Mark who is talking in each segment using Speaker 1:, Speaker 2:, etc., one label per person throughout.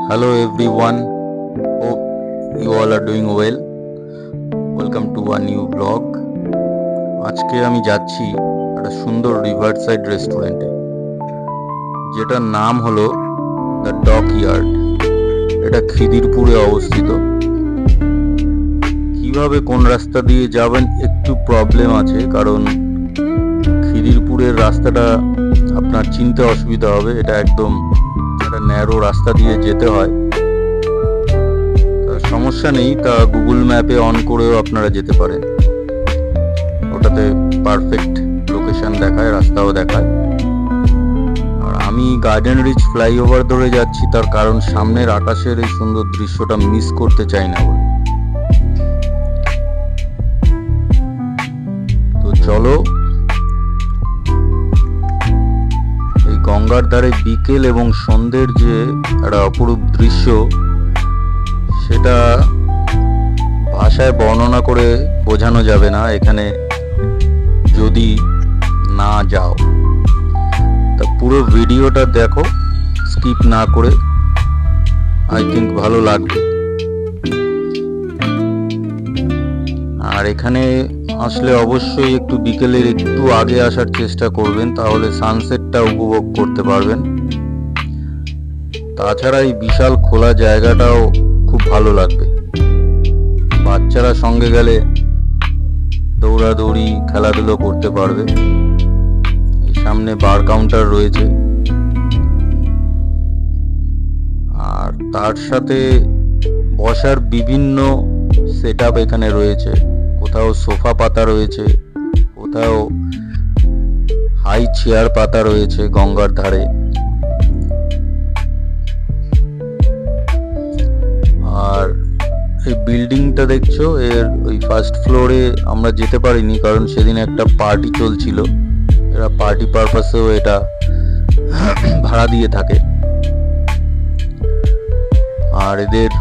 Speaker 1: Hello everyone, hope you all are doing well. Welcome to a new vlog. আজকে আমি যাচ্ছি একটা সুন্দর রিভারসাইড রেস্টুরেন্টে, যেটার নাম হলো দ্য ডক ইয়ার্ড। এটা খিদিরপুরে অবস্থিত। কিভাবে কোন রাস্তা দিয়ে যাবেন একটু প্রবলেম আছে, কারণ খিদিরপুরের রাস্তাটা আপনার চিনতে অসুবিধা হবে। এটা একদম একটা ন্যারো রাস্তা দিয়ে যেতে হয়। সমস্যা নেই, তা গুগল ম্যাপে অন করেও আপনারা যেতে পারেন। ওটাতে পারফেক্ট লোকেশন দেখায়, রাস্তাও দেখায়। আর আমি গার্ডেন রিচ ফ্লাইওভার ধরে যাচ্ছি, তার কারণ সামনের আকাশের এই সুন্দর দৃশ্যটা মিস করতে চাই না বলে। তো চলো, এই গঙ্গার ধারে বিকেল এবং সন্ধ্যের যে একটা অপরূপ দৃশ্য, সেটা ভাষায় বর্ণনা করে বোঝানো যাবে না এখানে যদি না যাও। তা পুরো ভিডিওটা দেখো, স্কিপ না করে। আই থিঙ্ক ভালো লাগবে। আর এখানে আসলে অবশ্যই একটু বিকেলের একটু আগে আসার চেষ্টা করবেন, তাহলে সানসেটটা উপভোগ করতে পারবেন। তাছাড়া এই বিশাল খোলা জায়গাটাও খুব ভালো লাগবে। বাচ্চারা সঙ্গে গেলে দৌড়াদৌড়ি খেলাধুলো করতে পারবে। এই সামনে বার কাউন্টার রয়েছে, আর তার সাথে বসার বিভিন্ন সেট আপ এখানে রয়েছে। কোথাও সোফা পাতা রয়েছে, কোথাও হাই চেয়ার পাতা রয়েছে গঙ্গার ধারে। আর এই বিল্ডিংটা দেখছো, এর ওই ফার্স্ট ফ্লোরে আমরা যেতে পারিনি, কারণ সেদিন একটা পার্টি চলছিল। এরা পার্টি পারপাসেও এটা ভাড়া দিয়ে থাকে। আর এদের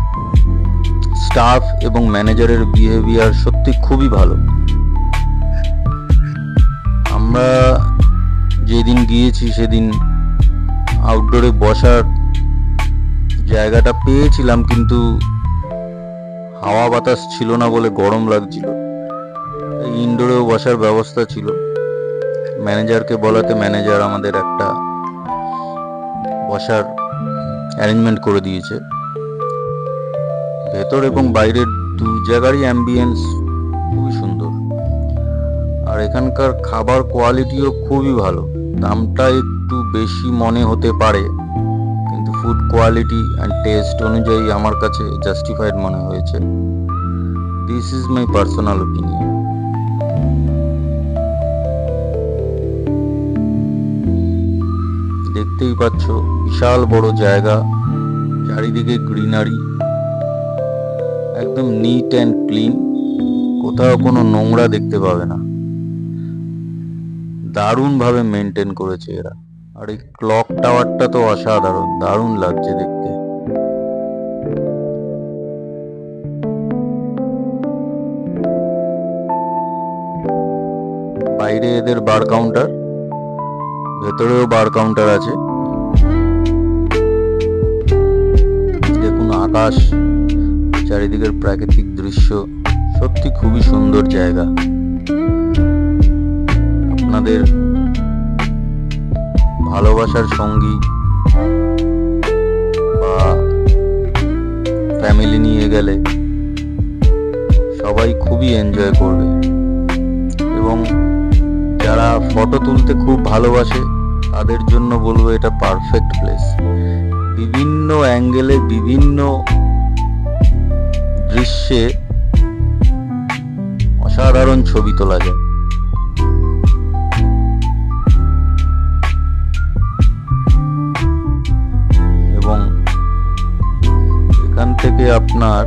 Speaker 1: স্টাফ এবং ম্যানেজারের বিহেভিয়ার সত্যি খুবই ভালো। আমরা যেদিন গিয়েছি সেদিন আউটডোরে বসার জায়গাটা পেয়েছিলাম, কিন্তু হাওয়া বাতাস ছিল না বলে গরম লাগছিল। ইনডোরেও বসার ব্যবস্থা ছিল। ম্যানেজারকে বলাতে ম্যানেজার আমাদের একটা বসার অ্যারেঞ্জমেন্ট করে দিয়েছে। ভেতর এবং বাইরের দু জায়গারই অ্যাম্বিয়েন্স খুবই সুন্দর। আর এখানকার খাবার কোয়ালিটিও খুবই ভালো। দামটা একটু বেশি মনে হতে পারে, কিন্তু ফুড কোয়ালিটি অ্যান্ড টেস্ট অনুযায়ী আমার কাছে জাস্টিফাইড মনে হয়েছে। This is my personal opinion. দেখতেই পাচ্ছ বিশাল বড় জায়গা, চারিদিকে গ্রিনারি, একদম নিট অ্যান্ড ক্লিন। কোথাও কোনো নোংরা দেখতে পাবে না। দারুণ ভাবে মেনটেন করেছে এরা। আর এই ক্লক টাওয়ারটা তো অসাধারণ, দারুণ লাগছে দেখতে। বাইরে এদের বার কাউন্টার, ভেতরেও বার কাউন্টার আছে। দেখুন আকাশ, চারিদিকের প্রাকৃতিক দৃশ্য, সত্যি খুবই সুন্দর জায়গা। আপনাদের ভালোবাসার সঙ্গী বা ফ্যামিলি নিয়ে গেলে সবাই খুবই এনজয় করবে। এবং যারা ফটো তুলতে খুব ভালোবাসে তাদের জন্য বলবো এটা পারফেক্ট প্লেস। বিভিন্ন অ্যাঙ্গেলে বিভিন্ন দৃশ্যে অসাধারণ ছবি তোলা যায়। এবং এখান থেকে আপনার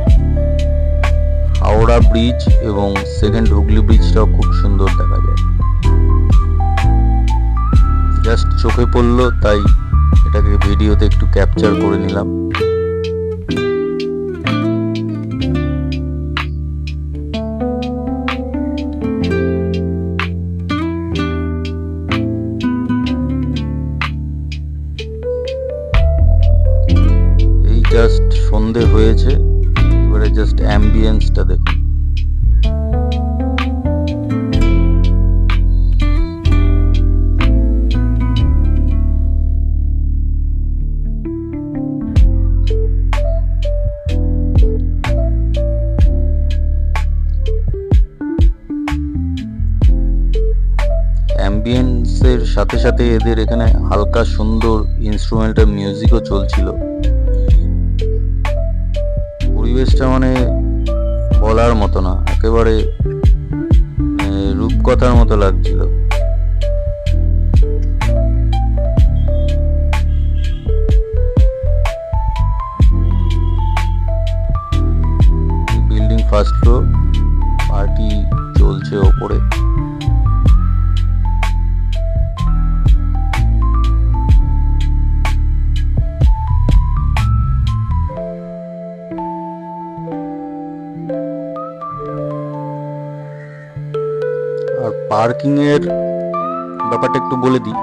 Speaker 1: হাওড়া ব্রিজ এবং সেকেন্ড হুগলি ব্রিজটাও খুব সুন্দর দেখা যায়। জাস্ট চোখে পড়লো, তাই এটাকে ভিডিওতে একটু ক্যাপচার করে নিলাম। জাস্ট সন্ধে হয়েছে, এবারে জাস্ট অ্যাম্বিয়েন্সটা দেখুন। অ্যাম্বিয়েন্সের সাথে সাথে এদের এখানে হালকা সুন্দর ইনস্ট্রুমেন্টাল মিউজিকও চলছিল। পরিবেশটা মানে বলার মতো না, একেবারে রূপকথার মতো লাগছিল। বিল্ডিং ফার্স্ট ফ্লোর, পার্টি চলছে ওপরে। আর পার্কিং এর ব্যাপারটা একটু বলে দিই।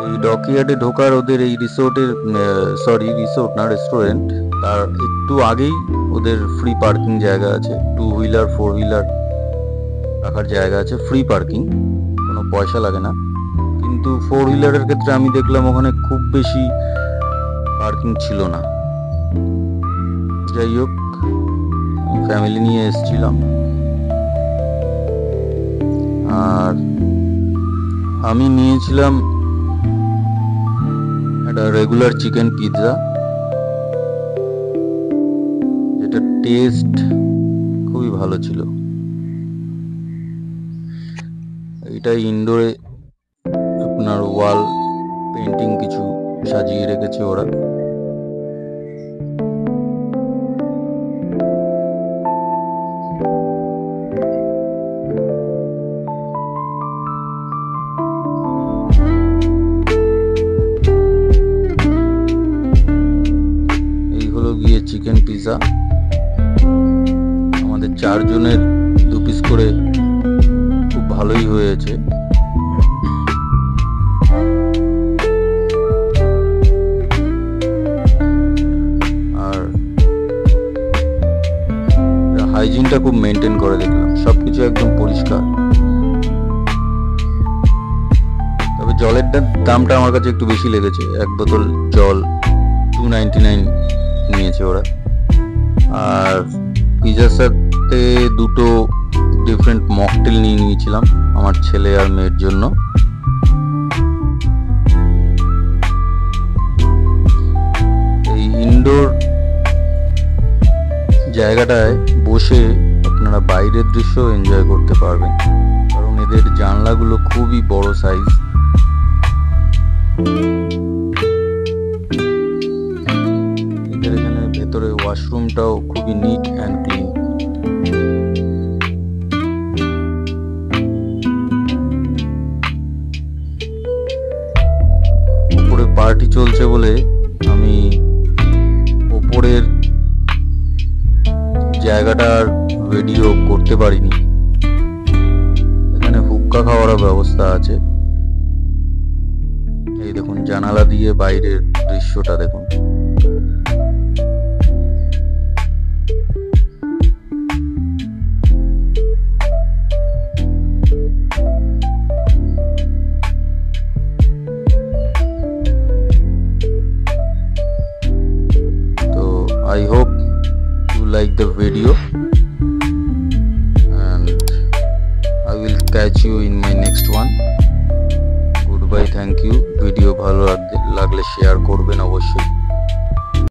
Speaker 1: এই ডকইয়ার্ডে ঢোকার ওদের এই রিসোর্টের রিসোর্ট না, রেস্টুরেন্ট, তার একটু আগেই ওদের ফ্রি পার্কিং জায়গা আছে। 2 হুইলার 4 হুইলার রাখার জায়গা আছে, ফ্রি পার্কিং, কোনো পয়সা লাগে না। কিন্তু 4 হুইলারের ক্ষেত্রে আমি দেখলাম ওখানে খুব বেশি পার্কিং ছিল না। যাই হোক, ফ্যামিলি নিয়ে এসেছিলাম। আর আমি নিয়েছিলাম একটা রেগুলার চিকেন পিৎজা, যেটা টেস্ট খুবই ভালো ছিল। এটা ইনডোরে আপনার ওয়াল পেন্টিং কিছু সাজিয়ে রেখেছে ওরা। চিকেন পিৎজা আমাদের 4 জনের 2 পিস করে, খুব ভালোই হয়েছে। আর হাইজিনটা খুব মেনটেন করে দেখলাম, সবকিছু একদম পরিষ্কার। তবে জলের দামটা আমার কাছে একটু বেশি লেগেছে, 1 বোতল জল 299 নিয়েছে ওরা। আর পিৎজার সাথে 2টো ডিফারেন্ট মকটেল নিয়ে নিয়েছিলাম আমার ছেলে আর মেয়ের জন্য। এই ইনডোর জায়গাটায় বসে আপনারা বাইরের দৃশ্য এনজয় করতে পারবেন, কারণ এদের জানলাগুলো খুবই বড় সাইজ। ভেতরে ওয়াশরুমটাও খুবই নিট অ্যান্ড ক্লিন। উপরে পার্টি চলছে বলে আমি উপরের জায়গাটার ভিডিও করতে পারিনি। এখানে হুক্কা খাওয়ার ব্যবস্থা আছে। এই দেখুন, জানালা দিয়ে বাইরের দৃশ্যটা দেখুন। I hope you like the video, and I will catch you in my next one. Goodbye, thank you. Video ভালো লাগলে শেয়ার করবেন অবশ্যই।